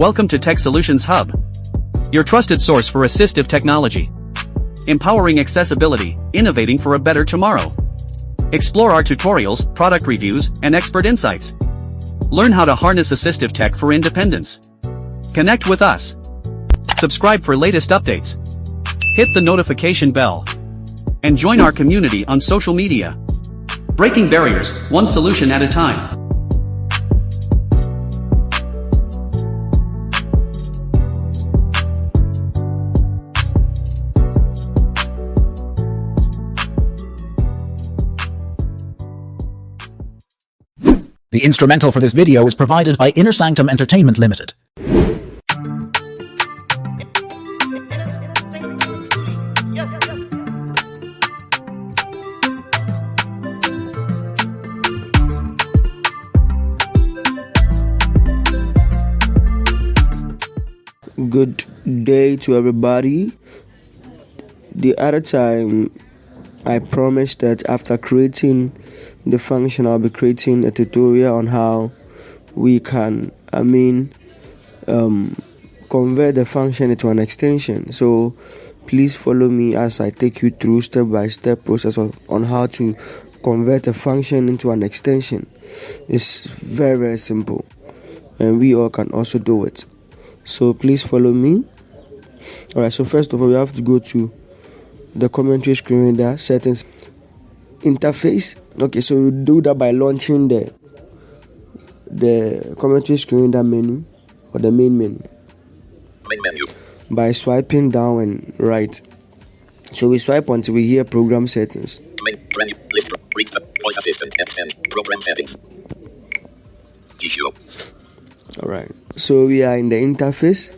Welcome to Tech Solutions Hub, your trusted source for assistive technology. Empowering accessibility, innovating for a better tomorrow. Explore our tutorials, product reviews, and expert insights. Learn how to harness assistive tech for independence. Connect with us. Subscribe for latest updates. Hit the notification bell. And join our community on social media. Breaking barriers, one solution at a time. The instrumental for this video is provided by InnerSanctum Entertainment Ltd. Good day to everybody. The other time I promised that after creating the function, I'll be creating a tutorial on how we can convert the function into an extension. So please follow me as I take you through step-by-step process on how to convert a function into an extension. It's very, very simple, and we all can also do it. So please follow me. Alright, so first of all, we have to go to the commentary screen reader settings interface. Okay, so we do that by launching the commentary screen reader menu, or the main menu. By swiping down and right. So we swipe until we hear program settings. Voice assistant program settings. Alright, so we are in the interface.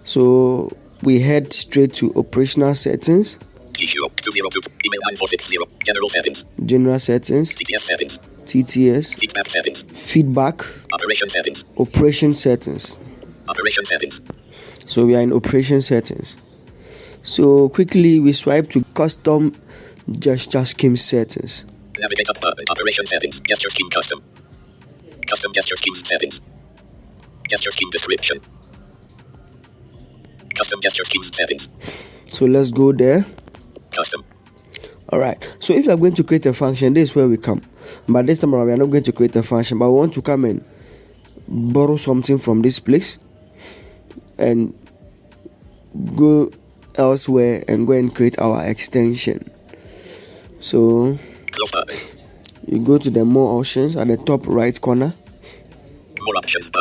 So we head straight to operational settings. General settings. TTS. Feedback. Operation settings. So we are in operation settings. So quickly we swipe to custom gesture scheme settings. Navigate up operation settings. Gesture scheme custom. Custom gesture scheme settings. Gesture scheme description. Custom gesture scheme settings. So let's go there. Custom. Alright, so if you are going to create a function, this is where we come. But this time around, we are not going to create a function, but we want to come and borrow something from this place and go elsewhere and go and create our extension. So you go to the more options at the top right corner. More options.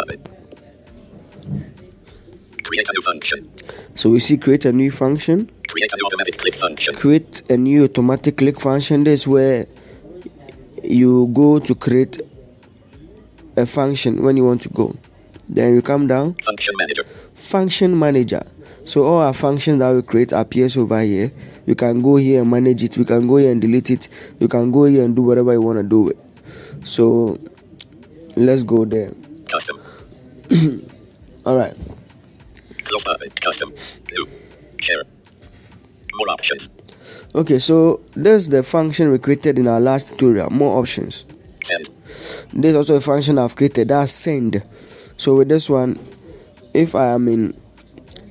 Create a new function. So we see create a new function. Create a new automatic click function. Create a new automatic click function. This is where you go to create a function when you want to go. Then you come down. Function manager. Function manager. So all our functions that we create appears over here. You can go here and manage it. You can go here and delete it. You can go here and do whatever you want to do with. So let's go there. Custom. Alright. Close custom. New. Share. More options. Okay, so there's the function we created in our last tutorial. More options. Send. There's also a function I've created. That's send. So with this one, if I am in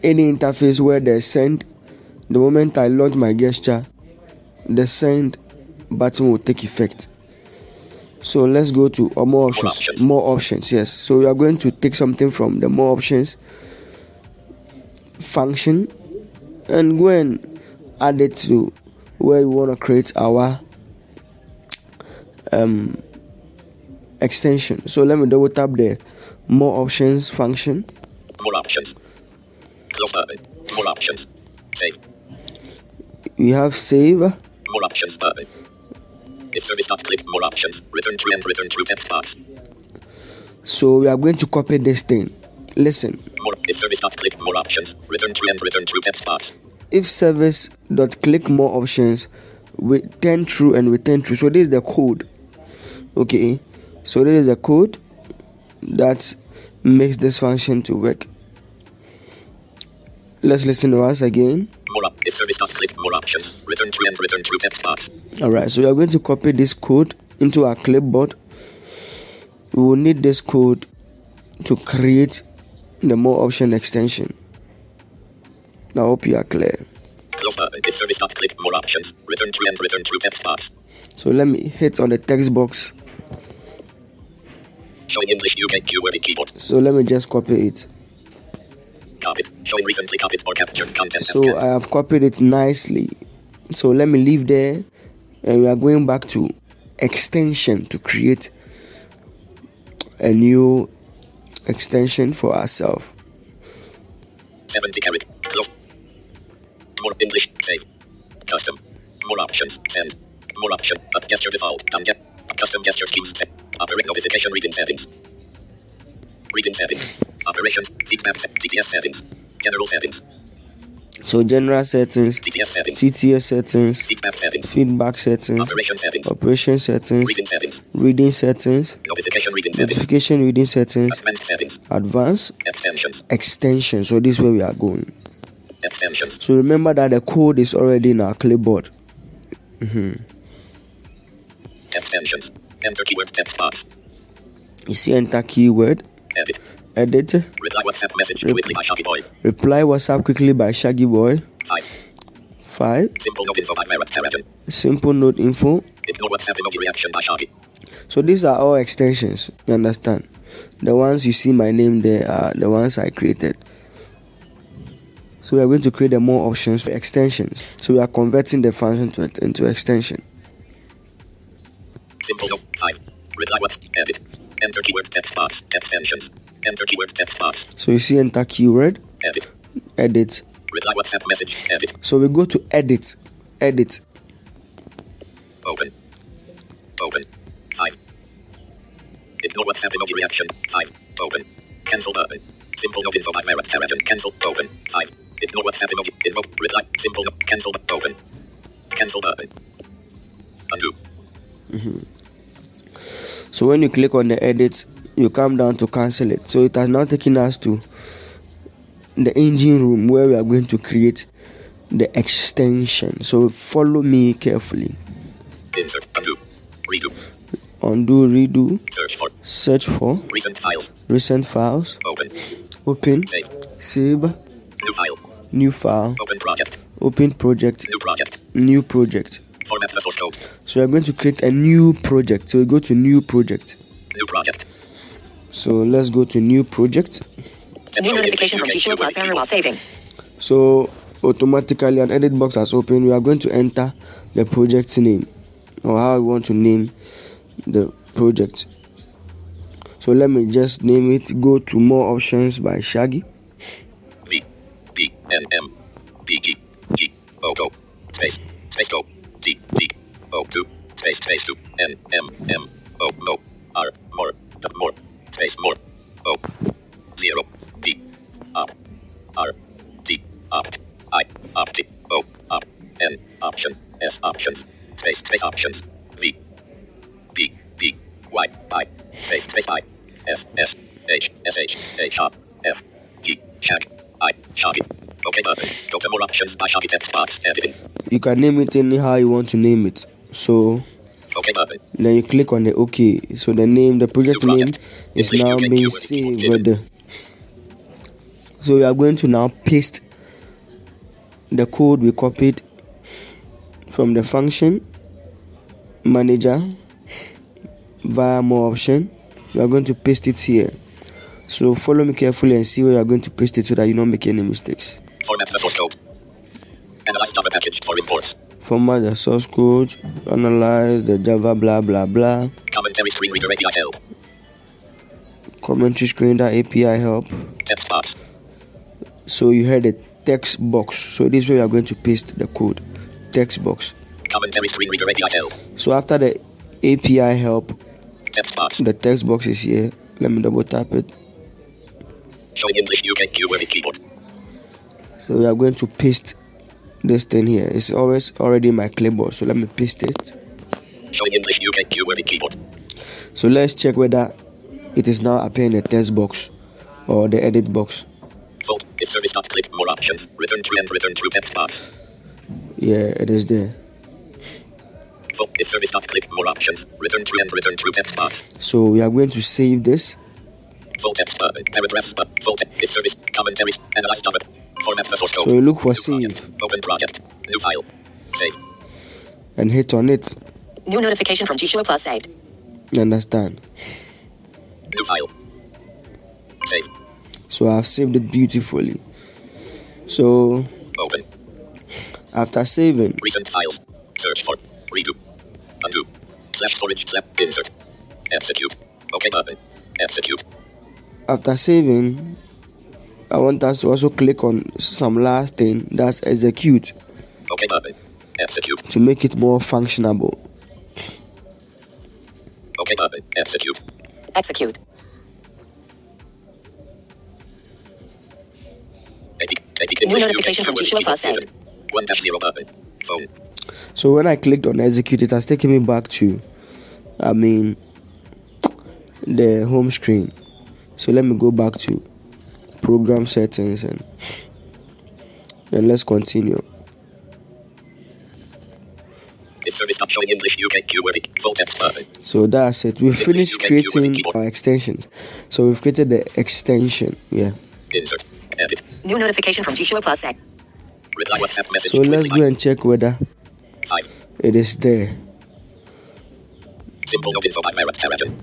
any interface where there's send, the moment I launch my gesture, the send button will take effect. So let's go to more options. More options, yes. So we are going to take something from the more options function and go and add it to where we want to create our extension. So let me double tap the more options function. More options. Close more options. Save. We have save. More options. If service not click more options. Return to and return to text box. So we are going to copy this thing. Listen. More. If service not click more options. Return to and return to text box. If service dot click more options, return true and return true. So this is the code. Okay. So this is the code that makes this function to work. Let's listen to us again. More if service not click more options. Return to and return to text box. Alright, so we are going to copy this code into our clipboard. We will need this code to create the more option extension. I hope you are clear. Close button. If service not click more options. Return to and return to text box. So let me hit on the text box. Showing English UK keyword keyboard. So let me just copy it. Copied. Showing recently copied or captured content. So I have copied it nicely. So let me leave there, and we are going back to extension to create a new extension for ourselves. 70 character. Close. More English. Save. Custom. More options. Send. More option. Up gesture default. Custom gesture schemes. Set. Operate notification reading settings. Reading settings. Operations. Feedback. TTS settings. General settings. So general settings, TTS settings. TTS settings, Feedback settings. feedback settings, operation settings, reading settings, notification reading settings, notification reading settings, advanced settings, advanced extensions. So this is where we are going. Extensions. So remember that the code is already in our clipboard. Extensions. Enter keyword text box. You see enter keyword. Edit. Reply WhatsApp message quickly by Shaggy Boy. Reply WhatsApp quickly by Shaggy Boy. 5. Simple note info by Paragon. Simple note info. Ignore WhatsApp emoji reaction by Shaggy. So these are all extensions. You understand? The ones you see my name there are the ones I created. So we are going to create the more options for extensions. So we are converting the function into extension. Simple note 5. Reply WhatsApp. Edit. Enter keyword text box. Extensions. Enter keyword text box. So you see enter keyword. Edit. Reply WhatsApp message. Edit. So we go to edit. Open. 5. Ignore WhatsApp emoji reaction. 5. Open. Cancel button. Simple note info by Paragon. Cancel. Open. 5. Ignore WhatsApp emoji. Invoke. Reply. Simple note. Cancel. Open. Cancel button. Undo. So when you click on the edit, you come down to cancel it. So it has now taken us to the engine room where we are going to create the extension. So follow me carefully. Insert. Undo. Redo. Undo, redo. Search for recent files. Open. Save. New file. Open project. New project. Format the source code. So we are going to create a new project. So we go to new project. So let's go to new project. New notification from G-Show Plus error while saving. So automatically an edit box has opened. We are going to enter the project's name, or how we want to name the project. So let me just name it Go to More Options by Shaggy. VBNMBGGO space go D2 space 2 NMMO R more space more O 0 B up R D opt I opt O up N option S options space options V B Y I space I S H up F G Shag I Shaggy. Okay button. Go to more options by Shaggy text box editing. You can name it anyhow you want to name it. So okay button. Then you click on the OK. So the project name is now being saved. So we are going to now paste the code we copied from the function manager via more option. We are going to paste it here. So follow me carefully and see where you are going to paste it so that you don't make any mistakes. Format the source code. Analyze Java package for imports. Format the source code. Analyze the Java blah blah blah. Commentary screen reader API help. Commentary screen reader API help. Text box. So you heard the text box. So this way we are going to paste the code. Text box. Commentary screen reader API help. So after the API help, text box. The text box is here. Let me double tap it. Showing English UK keyword keyboard. So we are going to paste this thing here. It's already in my clipboard. So let me paste it. Showing English UK keyword keyboard. So let's check whether it is now appearing in the text box or the edit box. Fault. If service not click more options. Return to text box. Yeah, it is there. Fault. If service not click more options. Return to text box. So we are going to save this. Full text button. Paragraphs button. Full text. Service. Commentaries. Analyze topic. Format the source code. So you look for New save. project. Open project. New file. Save. And hit on it. New notification from Jishua Plus saved. You understand? New file. Save. So I've saved it beautifully. So Open. after saving, Recent files. Search for. Redo. Undo. Slash storage. Slash insert. Execute. OK button. Execute. after saving, I want us to also click on some last thing, that's execute, OK button. Execute. to make it more functionable. OK button. Execute. Execute. New notification from Jishua Plus saved. 1-0 button. Phone. So when I clicked on execute, it has taken me back to, the home screen. So let me go back to program settings and let's continue. It's service not showing English UK keyword. Full text button. So that's it. We've finished creating our extensions. So we've created the extension. Yeah. Insert. Edit. New notification from Jishua Plus saved. Reply WhatsApp message. So let's go and check whether 5. it is there. Simple note info by Merit Paragon.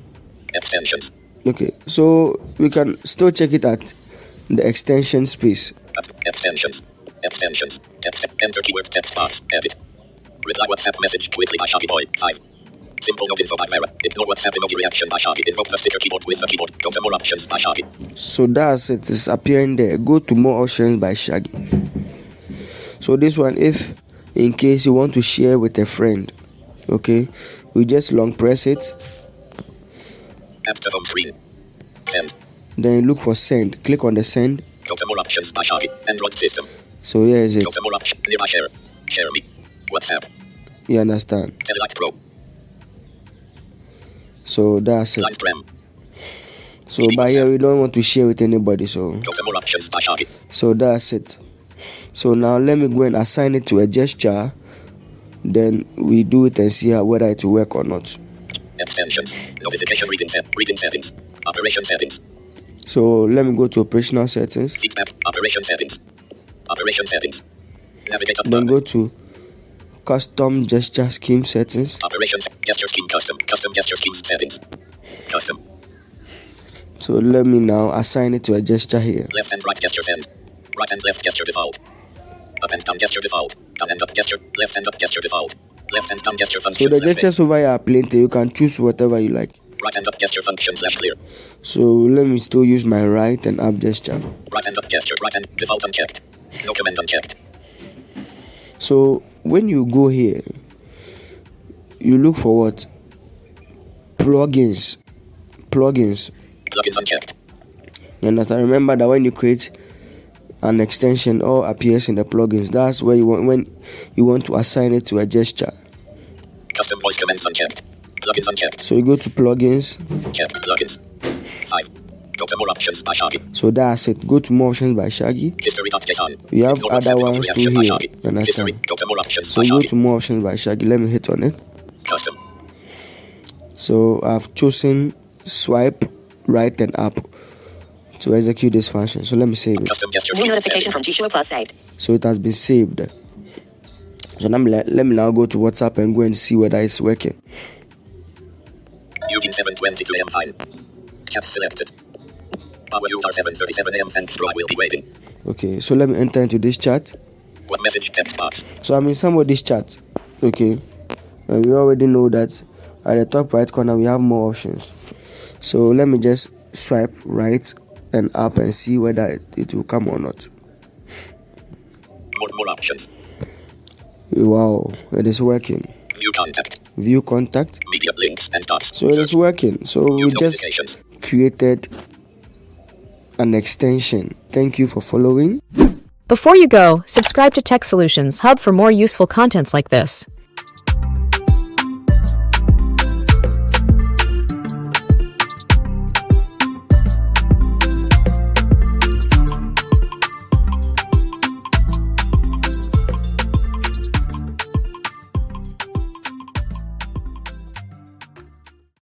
Extensions. Okay, so we can still check it at the extension space. Extensions. Extensions. Enter keyword text box. Edit. Reply WhatsApp message quickly by Shaggy Boy. 5. Simple note info by Merit. Ignore WhatsApp emoji reaction by Shaggy. Invoke the sticker keyboard with the keyboard. Go to more options by Shaggy. So that's it. It's appearing there. Go to more options by Shaggy. So this one, if in case you want to share with a friend, okay, you just long press it. Add to home screen. Send. Then you look for send. Click on the send. Go to more options by Shaggy. Android system. So here is it. Go to more options. Nearby share. Share me. WhatsApp. You understand? Telelight Pro. So that's it. Live Prem. So by here we don't want to share with anybody. So Go to more options by Shaggy. So that's it. So now let me go and assign it to a gesture. Then we do it and see whether it will work or not. Extensions. Notification reading set. Reading settings. Operation settings. So let me go to operational settings. Feedback. Operation settings. Operation settings. Navigate up. Then go to custom gesture scheme settings. Operations. Gesture scheme custom. Custom gesture schemes settings. Custom. So let me now assign it to a gesture here. Left and right gesture send. Right and left gesture default. Up and down gesture default. Down and up gesture. Left and up gesture default. Left and down gesture So functions. the gestures over here are plenty. You can choose whatever you like. Right and up gesture functions /clear. So let me still use my right and up gesture. Right and up gesture. Right and default unchecked. No command unchecked. So when you go here, you look for what? Plugins. Plugins unchecked. You understand? Remember that when you create an extension, all appears in the plugins. That's where you want when you want to assign it to a gesture. Custom voice commands unchecked. Plugins unchecked. So you go to plugins. Checked plugins. 5. Go to more options by Shaggy. So that's it. Go to more options by Shaggy. History.json. We have Ignore other WhatsApp ones emoji too reaction by here. Shaggy. You understand? History. Go to more options So by go Shaggy. to more options by Shaggy. Let me hit on it. Custom. So I've chosen swipe right and up to execute this function. So let me save it. Custom gesture New schemes notification settings. from Jishua Plus saved. So it has been saved. So now let me now go to WhatsApp and go and see whether it's working. Eugene 7:22 a.m. fine. Chat selected. Power user 7:37 a.m. Thanks bro, I will be waiting. Okay, so let me enter into this chat. What message text box? So I'm in somebody's chat. Okay. And we already know that at the top right corner we have more options. So let me just swipe right and up and see whether it will come or not. More options. Wow, it is working. View contact. View contact. Media links and dots. So it is working. So we Use just notifications. created an extension. Thank you for following. Before you go, subscribe to Tech Solutions Hub for more useful contents like this.